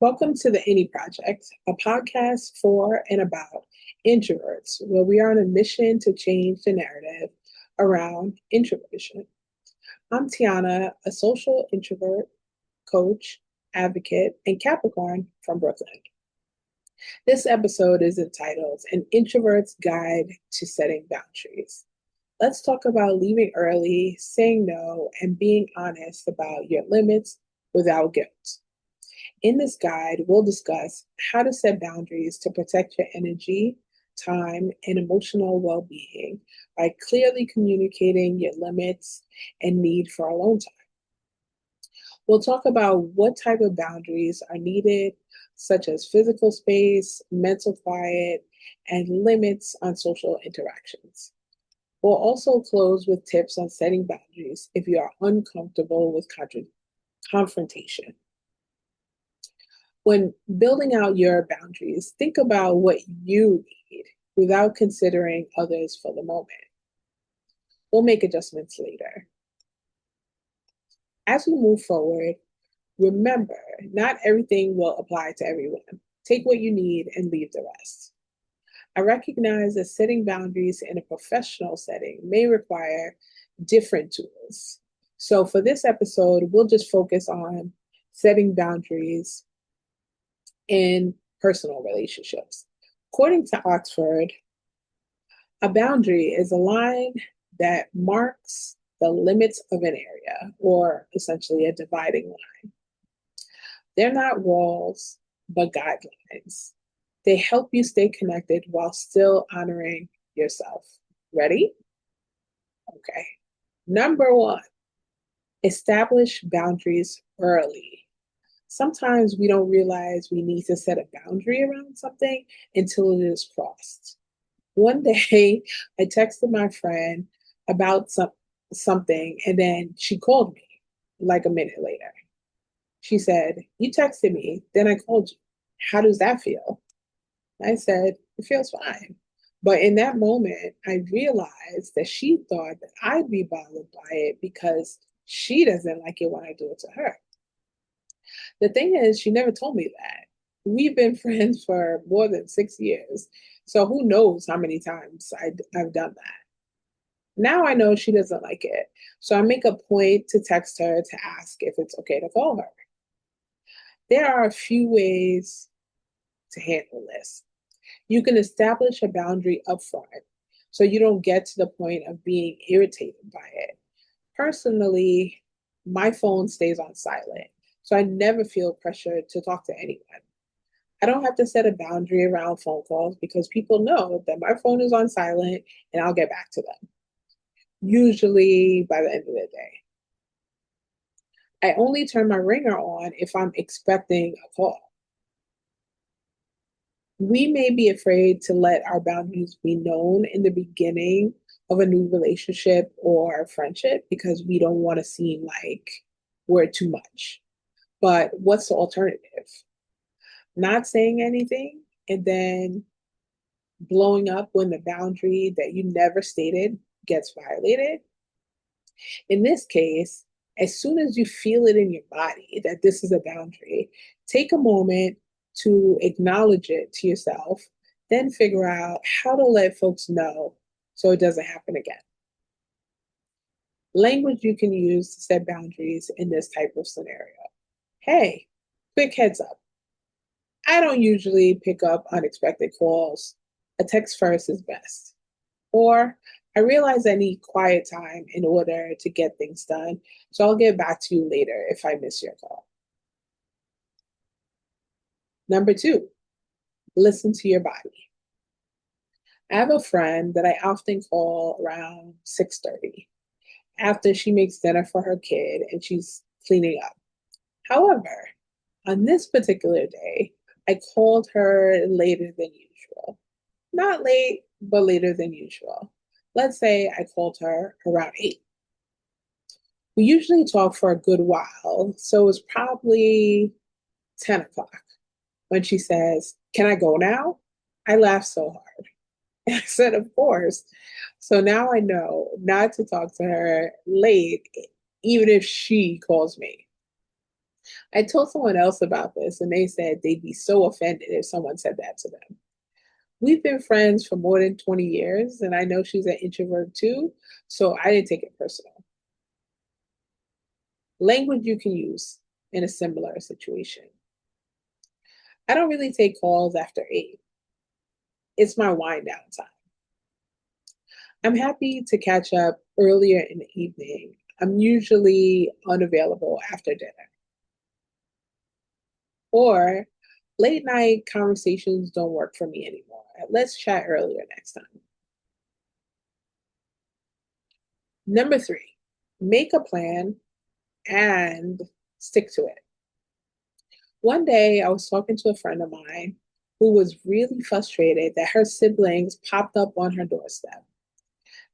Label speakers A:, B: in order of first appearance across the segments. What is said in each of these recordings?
A: Welcome to the Innie Project, a podcast for and about introverts, where we are on a mission to change the narrative around introversion. I'm Tiana, a social introvert, coach, advocate, and Capricorn from Brooklyn. This episode is entitled An Introvert's Guide to Setting Boundaries. Let's talk about leaving early, saying no, and being honest about your limits without guilt. In this guide, we'll discuss how to set boundaries to protect your energy, time, and emotional well being by clearly communicating your limits and need for alone time. We'll talk about what type of boundaries are needed, such as physical space, mental quiet, and limits on social interactions. We'll also close with tips on setting boundaries if you are uncomfortable with confrontation. When building out your boundaries, think about what you need without considering others for the moment. We'll make adjustments later. As we move forward, remember, not everything will apply to everyone. Take what you need and leave the rest. I recognize that setting boundaries in a professional setting may require different tools. So for this episode, we'll just focus on setting boundaries in personal relationships. According to Oxford, a boundary is a line that marks the limits of an area, or essentially a dividing line. They're not walls, but guidelines. They help you stay connected while still honoring yourself. Ready? Okay. Number one, establish boundaries early. Sometimes we don't realize we need to set a boundary around something until it is crossed. One day, I texted my friend about something, and then she called me like a minute later. She said, "You texted me, then I called you. How does that feel?" I said, "It feels fine." But in that moment, I realized that she thought that I'd be bothered by it because she doesn't like it when I do it to her. The thing is, she never told me that. We've been friends for more than 6 years. So who knows how many times I've done that. Now I know she doesn't like it. So I make a point to text her to ask if it's okay to call her. There are a few ways to handle this. You can establish a boundary upfront so you don't get to the point of being irritated by it. Personally, my phone stays on silent, so I never feel pressured to talk to anyone. I don't have to set a boundary around phone calls because people know that my phone is on silent and I'll get back to them, usually by the end of the day. I only turn my ringer on if I'm expecting a call. We may be afraid to let our boundaries be known in the beginning of a new relationship or friendship because we don't want to seem like we're too much. But what's the alternative? Not saying anything and then blowing up when the boundary that you never stated gets violated? In this case, as soon as you feel it in your body that this is a boundary, take a moment to acknowledge it to yourself, then figure out how to let folks know so it doesn't happen again. Language you can use to set boundaries in this type of scenario. Hey, quick heads up. I don't usually pick up unexpected calls. A text first is best. Or I realize I need quiet time in order to get things done, so I'll get back to you later if I miss your call. Number two, listen to your body. I have a friend that I often call around 6:30 after she makes dinner for her kid and she's cleaning up. However, on this particular day, I called her later than usual. Not late, but later than usual. Let's say I called her around 8. We usually talk for a good while, so it was probably 10 o'clock when she says, "Can I go now?" I laughed so hard. I said, "Of course." So now I know not to talk to her late, even if she calls me. I told someone else about this and they said they'd be so offended if someone said that to them. We've been friends for more than 20 years and I know she's an introvert too, so I didn't take it personal. Language you can use in a similar situation. I don't really take calls after 8. It's my wind down time. I'm happy to catch up earlier in the evening. I'm usually unavailable after dinner. Or late night conversations don't work for me anymore. Let's chat earlier next time. Number 3, make a plan and stick to it. One day I was talking to a friend of mine who was really frustrated that her siblings popped up on her doorstep.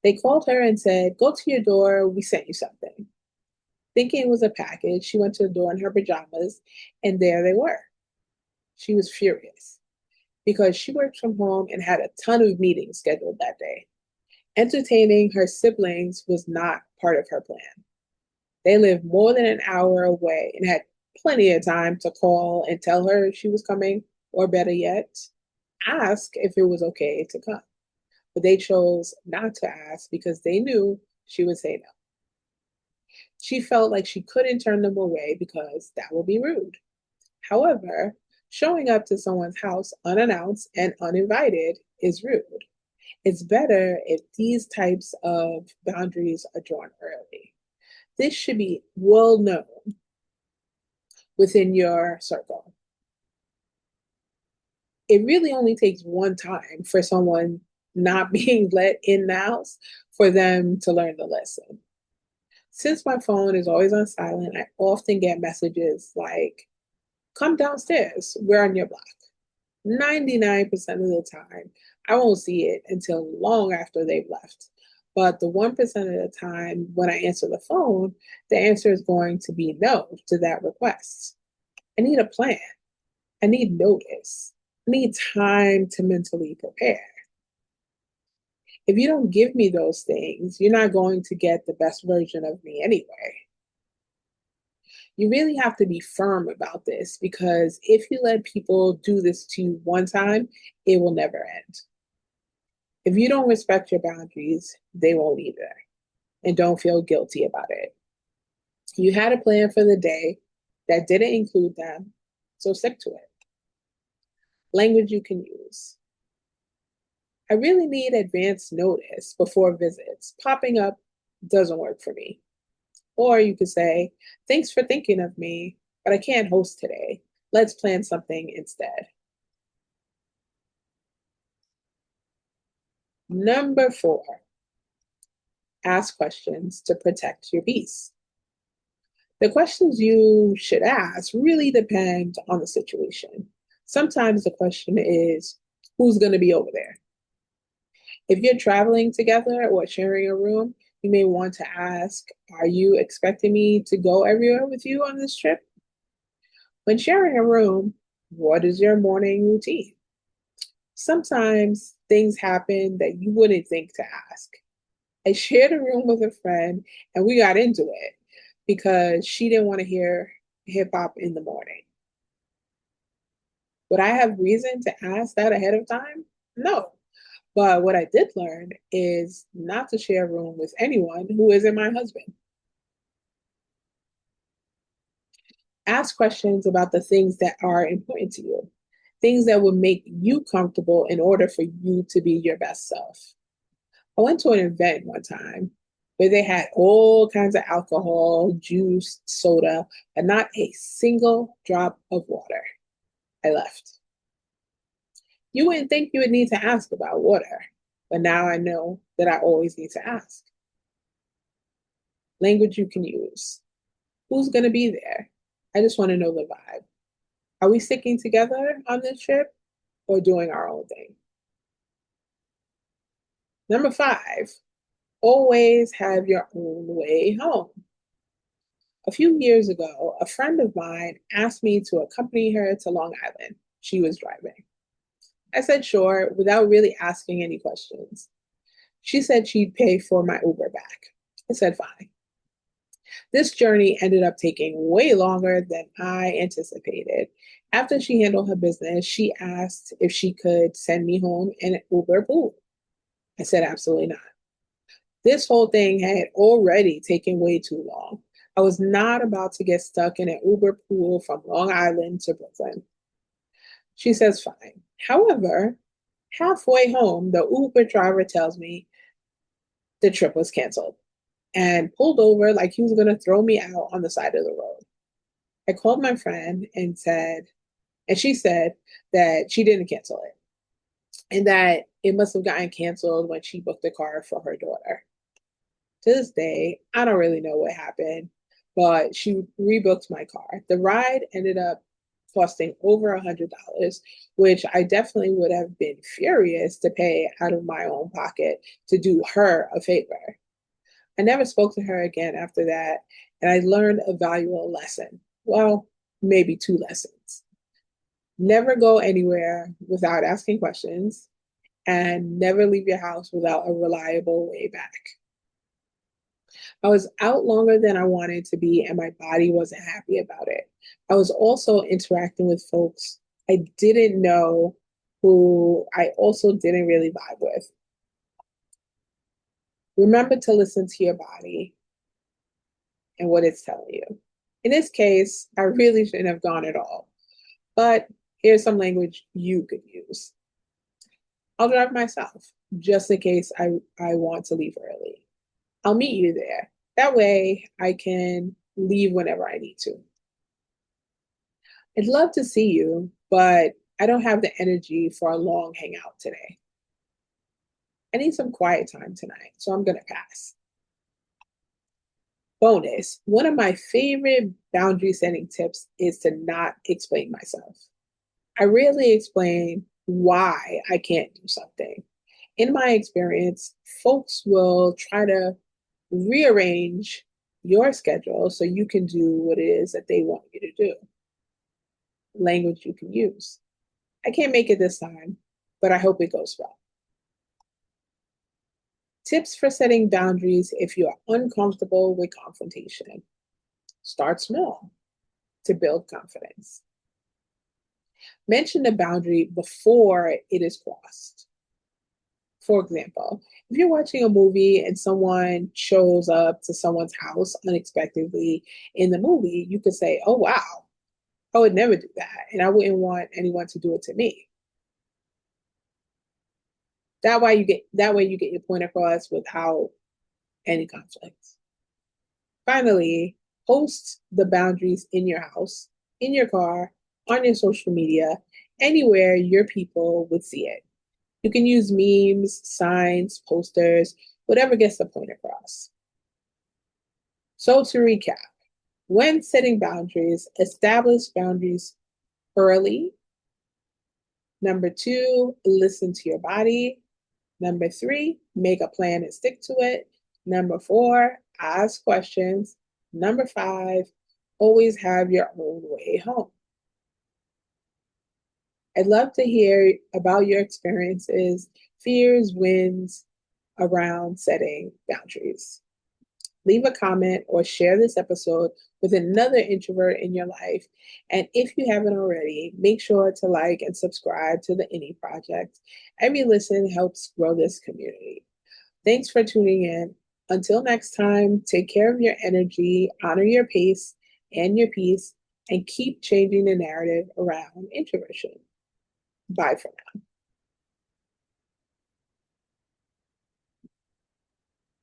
A: They called her and said, "Go to your door, we sent you something." Thinking it was a package, she went to the door in her pajamas, and there they were. She was furious because she worked from home and had a ton of meetings scheduled that day. Entertaining her siblings was not part of her plan. They lived more than an hour away and had plenty of time to call and tell her she was coming, or better yet, ask if it was okay to come. But they chose not to ask because they knew she would say no. She felt like she couldn't turn them away because that would be rude. However, showing up to someone's house unannounced and uninvited is rude. It's better if these types of boundaries are drawn early. This should be well known within your circle. It really only takes one time for someone not being let in the house for them to learn the lesson. Since my phone is always on silent, I often get messages like, "Come downstairs, we're on your block." 99% of the time, I won't see it until long after they've left. But the 1% of the time when I answer the phone, the answer is going to be no to that request. I need a plan. I need notice. I need time to mentally prepare. If you don't give me those things, you're not going to get the best version of me anyway. You really have to be firm about this because if you let people do this to you one time, it will never end. If you don't respect your boundaries, they won't either. And don't feel guilty about it. You had a plan for the day that didn't include them, so stick to it. Language you can use. I really need advance notice before visits. Popping up doesn't work for me. Or you could say, "Thanks for thinking of me, but I can't host today. Let's plan something instead." Number 4, ask questions to protect your peace. The questions you should ask really depend on the situation. Sometimes the question is, who's going to be over there? If you're traveling together or sharing a room, you may want to ask, "Are you expecting me to go everywhere with you on this trip?" When sharing a room, what is your morning routine? Sometimes things happen that you wouldn't think to ask. I shared a room with a friend and we got into it because she didn't want to hear hip hop in the morning. Would I have reason to ask that ahead of time? No. But what I did learn is not to share a room with anyone who isn't my husband. Ask questions about the things that are important to you, things that would make you comfortable in order for you to be your best self. I went to an event one time where they had all kinds of alcohol, juice, soda, but not a single drop of water. I left. You wouldn't think you would need to ask about water, but now I know that I always need to ask. Language you can use. Who's going to be there? I just want to know the vibe. Are we sticking together on this trip or doing our own thing? Number 5, always have your own way home. A few years ago, a friend of mine asked me to accompany her to Long Island. She was driving. I said sure, without really asking any questions. She said she'd pay for my Uber back. I said fine. This journey ended up taking way longer than I anticipated. After she handled her business, she asked if she could send me home in an Uber pool. I said, absolutely not. This whole thing had already taken way too long. I was not about to get stuck in an Uber pool from Long Island to Brooklyn. She says, fine. However, halfway home, the Uber driver tells me the trip was canceled and pulled over like he was going to throw me out on the side of the road. I called my friend and she said that she didn't cancel it and that it must have gotten canceled when she booked the car for her daughter. To this day, I don't really know what happened, but she rebooked my car. The ride ended up costing over $100, which I definitely would have been furious to pay out of my own pocket to do her a favor. I never spoke to her again after that, and I learned a valuable lesson. Well, maybe two lessons. Never go anywhere without asking questions, and never leave your house without a reliable way back. I was out longer than I wanted to be, and my body wasn't happy about it. I was also interacting with folks I didn't know who I also didn't really vibe with. Remember to listen to your body and what it's telling you. In this case, I really shouldn't have gone at all, but here's some language you could use. I'll drive myself just in case I want to leave early. I'll meet you there. That way I can leave whenever I need to. I'd love to see you, but I don't have the energy for a long hangout today. I need some quiet time tonight, so I'm going to pass. Bonus, one of my favorite boundary setting tips is to not explain myself. I rarely explain why I can't do something. In my experience, folks will try to rearrange your schedule so you can do what it is that they want you to do. Language you can use. I can't make it this time, but I hope it goes well. Tips for setting boundaries if you are uncomfortable with confrontation. Start small to build confidence. Mention the boundary before it is crossed. For example, if you're watching a movie and someone shows up to someone's house unexpectedly in the movie, you could say, oh, wow, I would never do that. And I wouldn't want anyone to do it to me. That way you get your point across without any conflicts. Finally, post the boundaries in your house, in your car, on your social media, anywhere your people would see it. You can use memes, signs, posters, whatever gets the point across. So to recap, when setting boundaries, establish boundaries early. Number 2, listen to your body. Number 3, make a plan and stick to it. Number 4, ask questions. Number 5, always have your own way home. I'd love to hear about your experiences, fears, wins around setting boundaries. Leave a comment or share this episode with another introvert in your life. And if you haven't already, make sure to like and subscribe to the Innie Project. Every listen helps grow this community. Thanks for tuning in. Until next time, take care of your energy, honor your pace and your peace, and keep changing the narrative around introversion. Bye for now.